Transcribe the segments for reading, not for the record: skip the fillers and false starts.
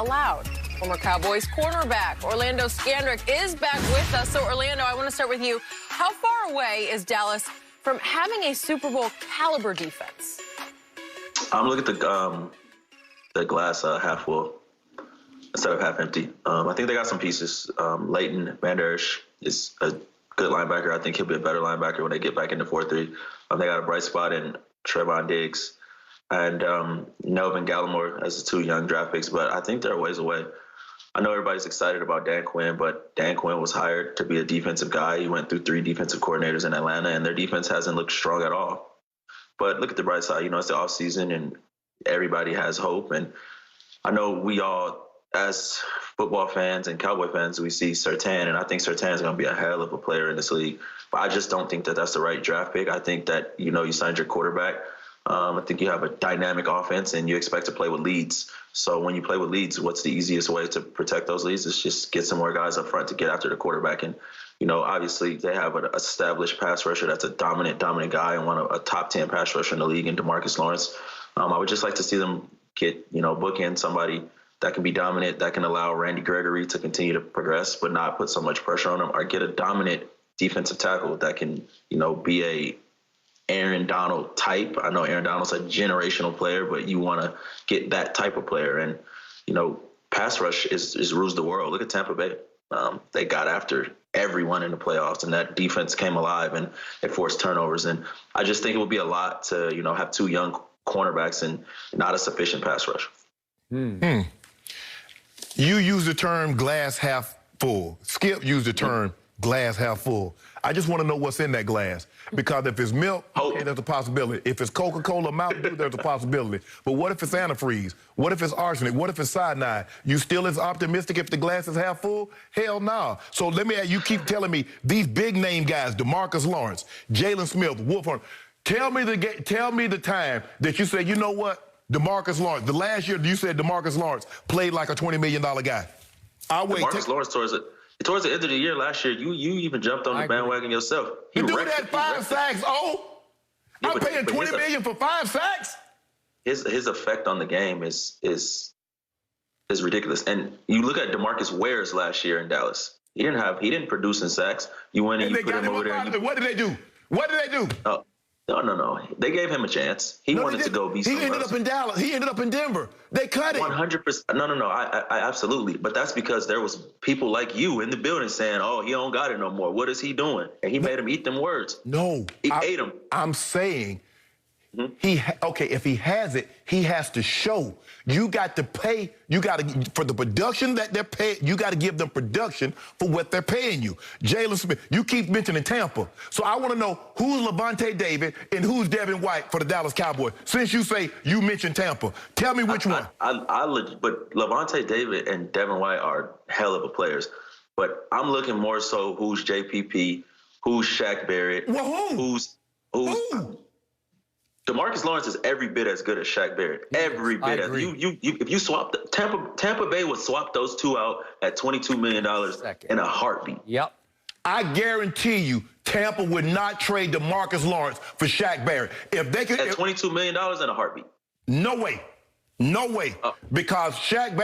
allowed. Former Cowboys cornerback Orlando Scandrick is back with us. So, Orlando, I want to start with you. How far away is Dallas from having a Super Bowl caliber defense? I'm looking at the glass half full instead of half empty. I think they got some pieces. Leighton Vander Esch is a good linebacker. I think he'll be a better linebacker when they get back into 4-3. They got a bright spot in Trevon Diggs and Melvin Gallimore as the two young draft picks, but I think they're a ways away. I know everybody's excited about Dan Quinn, but Dan Quinn was hired to be a defensive guy. He went through 3 defensive coordinators in Atlanta, and their defense hasn't looked strong at all. But look at the bright side. It's the offseason, and everybody has hope. And I know we all, as football fans and Cowboy fans, we see Surtain, and I think Surtain is going to be a hell of a player in this league. But I just don't think that that's the right draft pick. I think that, you signed your quarterback. I think you have a dynamic offense, and you expect to play with leads. So when you play with leads, what's the easiest way to protect those leads? Is just get some more guys up front to get after the quarterback. And, obviously they have an established pass rusher that's a dominant guy and a top 10 pass rusher in the league in DeMarcus Lawrence. I would just like to see them get, book in somebody that can be dominant, that can allow Randy Gregory to continue to progress, but not put so much pressure on him, or get a dominant defensive tackle that can, be a Aaron Donald type. I know Aaron Donald's a generational player, but you want to get that type of player. And, pass rush is rules the world. Look at Tampa Bay. They got after everyone in the playoffs, and that defense came alive, and it forced turnovers. And I just think it would be a lot to, have 2 young cornerbacks and not a sufficient pass rush. You use the term glass half full. Skip used the term glass half full. I just want to know what's in that glass. Because if it's milk, okay, there's a possibility. If it's Coca-Cola Mountain Dew, there's a possibility. But what if it's antifreeze? What if it's arsenic? What if it's cyanide? You still as optimistic if the glass is half full? Hell no. So let me ask you, keep telling me these big name guys, DeMarcus Lawrence, Jalen Smith, Wolfhorn, tell me the time that you say, you know what, DeMarcus Lawrence, the last year you said DeMarcus Lawrence played like a $20 million guy. I'll wait. DeMarcus Lawrence towards the end of the year last year, you even jumped on the bandwagon yourself. The dude had 5 sacks. I'm paying $20 million for 5 sacks. His effect on the game is ridiculous. And you look at DeMarcus Ware's last year in Dallas. He didn't produce in sacks. You went and you put him over there. What did they do? Oh, no. They gave him a chance. He wanted to go be somewhere else. He ended up in Dallas. He ended up in Denver. They cut it. 100%. No. I absolutely. But that's because there was people like you in the building saying, oh, he don't got it no more. What is he doing? And he made him eat them words. No. He ate them. I'm saying, if he has it, he has to show. You got to pay. For the production that they're paying, you got to give them production for what they're paying you. Jalen Smith, you keep mentioning Tampa. So I want to know who's Levante David and who's Devin White for the Dallas Cowboys. Since you mentioned Tampa, tell me which one. But Levante David and Devin White are hell of a players. But I'm looking more so who's JPP, who's Shaq Barrett, who's DeMarcus Lawrence is every bit as good as Shaq Barrett. Every bit. If you swap Tampa Bay would swap those two out at $22 million in a heartbeat. Yep. I guarantee you, Tampa would not trade DeMarcus Lawrence for Shaq Barrett. If they could, at $22 million in a heartbeat. No way. Because Shaq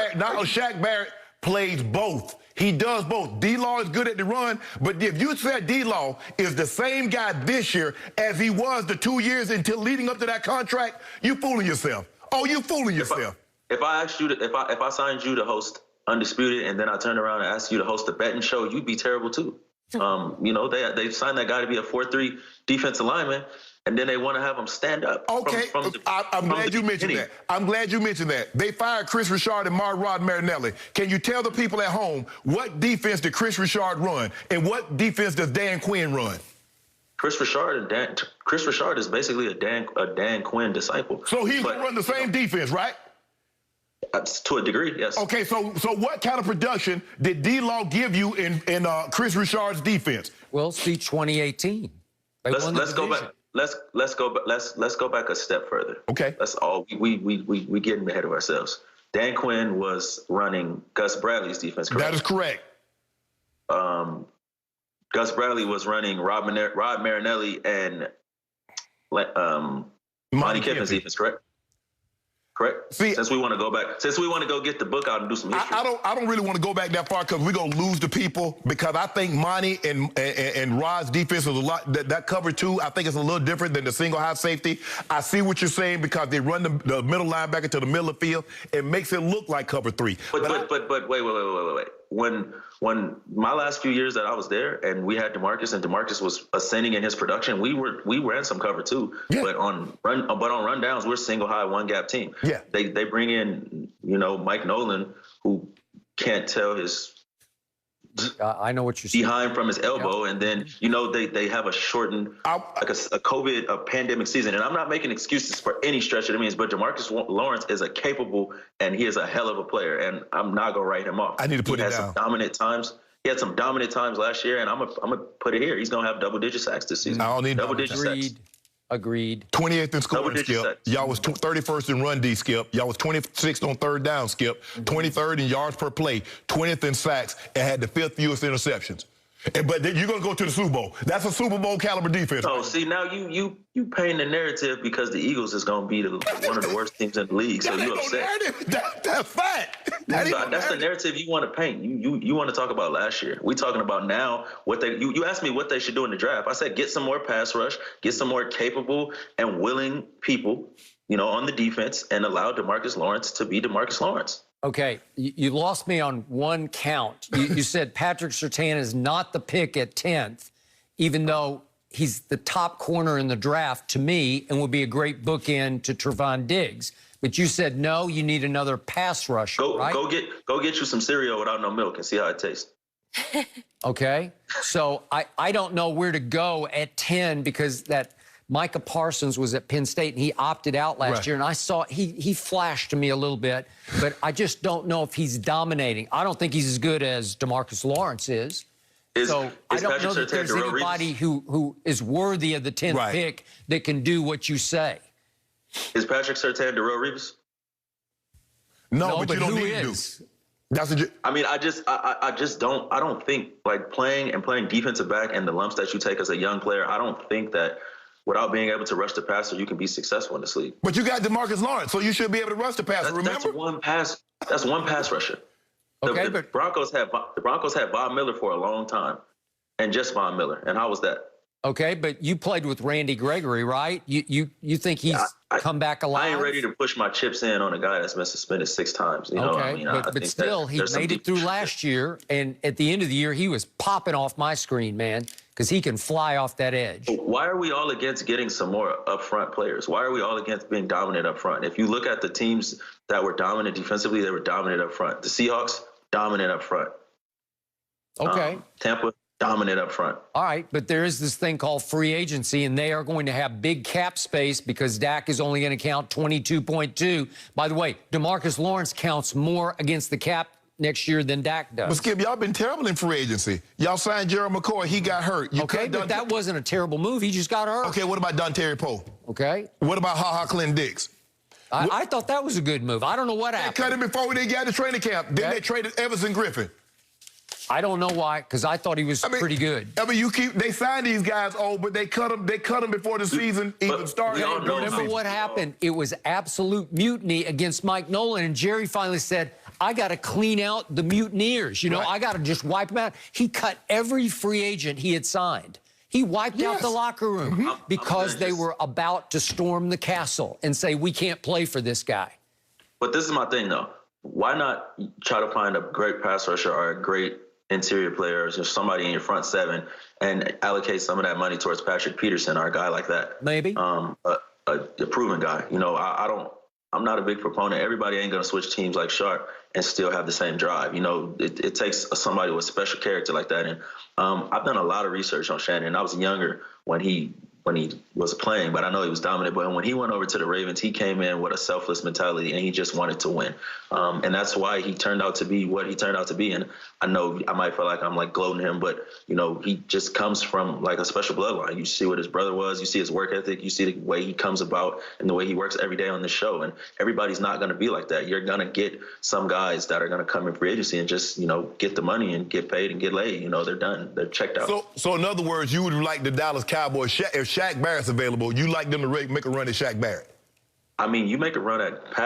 Barrett plays both. He does both. D-Law is good at the run, but if you said D-Law is the same guy this year as he was the 2 years until leading up to that contract, you fooling yourself. You fooling yourself. If I asked you if I signed you to host Undisputed and then I turned around and asked you to host a betting show, you'd be terrible too. They signed that guy to be a 4-3 defensive lineman, and then they want to have him stand up. Okay, I'm glad you mentioned that. They fired Chris Richard and Rod Marinelli. Can you tell the people at home what defense did Chris Richard run and what defense does Dan Quinn run? Chris Richard is basically a Dan Quinn disciple. So he's going to run the same defense, right? To a degree, yes. Okay, so what kind of production did D-Law give you in Chris Richard's defense? We'll see 2018. Let's go back. Let's go back a step further. Okay. That's all. We getting ahead of ourselves. Dan Quinn was running Gus Bradley's defense, correct? That is correct. Gus Bradley was running Rod Marinelli and Monty Kiffin's defense, correct? Correct. See, since we want to go back, since we want to go get the book out and do some history. I don't really want to go back that far because we're gonna lose the people. Because I think Monty and Rod's defense is a lot. That cover two, I think it's a little different than the single high safety. I see what you're saying because they run the middle linebacker to the middle of the field. It makes it look like cover three. But wait. When my last few years that I was there and we had DeMarcus and DeMarcus was ascending in his production, we ran some cover too. Yeah. But on run downs, we're single high one gap team. Yeah. They bring in, Mike Nolan, who can't tell his I know what you're saying. Behind from his elbow, yeah. And then they have a shortened a pandemic season, and I'm not making excuses for any stretch of the means, but Demarcus Lawrence is a capable and he is a hell of a player, and I'm not gonna write him off. I need to put it down. Some dominant times. He had some dominant times last year, and I'm gonna put it here. He's gonna have double-digit sacks this season. I don't need double-digit sacks. Agreed. 28th in scoring, Skip. Y'all was 31st in run D, Skip. Y'all was 26th on third down, Skip. 23rd in yards per play. 20th in sacks, and had the 5th fewest interceptions. But you're going to go to the Super Bowl. That's a Super Bowl caliber defense. Oh, see, now you paint the narrative because the Eagles is going to be one of the worst teams in the league, so you upset. That's fact. That's the narrative you want to paint. You want to talk about last year. We're talking about now what you asked me what they should do in the draft. I said get some more pass rush, get some more capable and willing people, on the defense, and allow DeMarcus Lawrence to be DeMarcus Lawrence. Okay, you lost me on one count. You said Patrick Surtain is not the pick at 10th, even though he's the top corner in the draft to me and would be a great bookend to Trevon Diggs. But you said, no, you need another pass rusher, right? Go get you some cereal without no milk and see how it tastes. Okay, so I don't know where to go at 10 because that Micah Parsons was at Penn State, and he opted out last year, and I saw he flashed to me a little bit, but I just don't know if he's dominating. I don't think he's as good as DeMarcus Lawrence is. So I don't know that there's anybody who is worthy of the 10th pick that can do what you say. Is Patrick Surtain Darrelle Revis? No, but you don't need to do. I don't think like playing defensive back and the lumps that you take as a young player, I don't think that without being able to rush the passer, you can be successful in this league. But you got DeMarcus Lawrence, so you should be able to rush the passer. Remember, that's one pass rusher. Okay, the Broncos had Von Miller for a long time, and just Von Miller. And how was that? Okay, but you played with Randy Gregory, right? You think he's come back alive? I ain't ready to push my chips in on a guy that's been suspended 6 times. You know what I mean? But still, he made it through last year, and at the end of the year, he was popping off my screen, man, because he can fly off that edge. Why are we all against getting some more up-front players? Why are we all against being dominant up front? If you look at the teams that were dominant defensively, they were dominant up front. The Seahawks, dominant up front. Okay. Tampa, dominant up front. All right, but there is this thing called free agency, and they are going to have big cap space because Dak is only going to count 22.2. By the way, DeMarcus Lawrence counts more against the cap next year than Dak does. But, Skip, y'all been terrible in free agency. Y'all signed Gerald McCoy. He got hurt. Okay, but that wasn't a terrible move. He just got hurt. Okay, what about Dontari Poe? Okay. What about Clinton Dix? I thought that was a good move. I don't know what happened. They cut him before they got to training camp. Then they traded Everson Griffin. I don't know why, because I thought he was pretty good. I mean, they signed these guys but they cut them before the season even started. Remember what happened? It was absolute mutiny against Mike Nolan, and Jerry finally said, I got to clean out the mutineers. I got to just wipe them out. He cut every free agent he had signed. He wiped out the locker room because they were about to storm the castle and say, we can't play for this guy. But this is my thing, though. Why not try to find a great pass rusher or a great interior player or just somebody in your front 7 and allocate some of that money towards Patrick Peterson or a guy like that? Maybe. A proven guy. I'm not a big proponent. Everybody ain't going to switch teams like Sharp and still have the same drive. It takes somebody with special character like that. And I've done a lot of research on Shannon. I was younger when he was playing, but I know he was dominant. But when he went over to the Ravens, he came in with a selfless mentality, and he just wanted to win. And that's why he turned out to be what he turned out to be. And I know I might feel like I'm like gloating him, but, he just comes from like a special bloodline. You see what his brother was. You see his work ethic. You see the way he comes about and the way he works every day on the show. And everybody's not going to be like that. You're going to get some guys that are going to come in free agency and just, get the money and get paid and get laid. They're done. They're checked out. So in other words, you would like the Dallas Cowboys, if Shaq Barrett's available, you like them to make a run at Shaq Barrett? I mean, you make a run at pass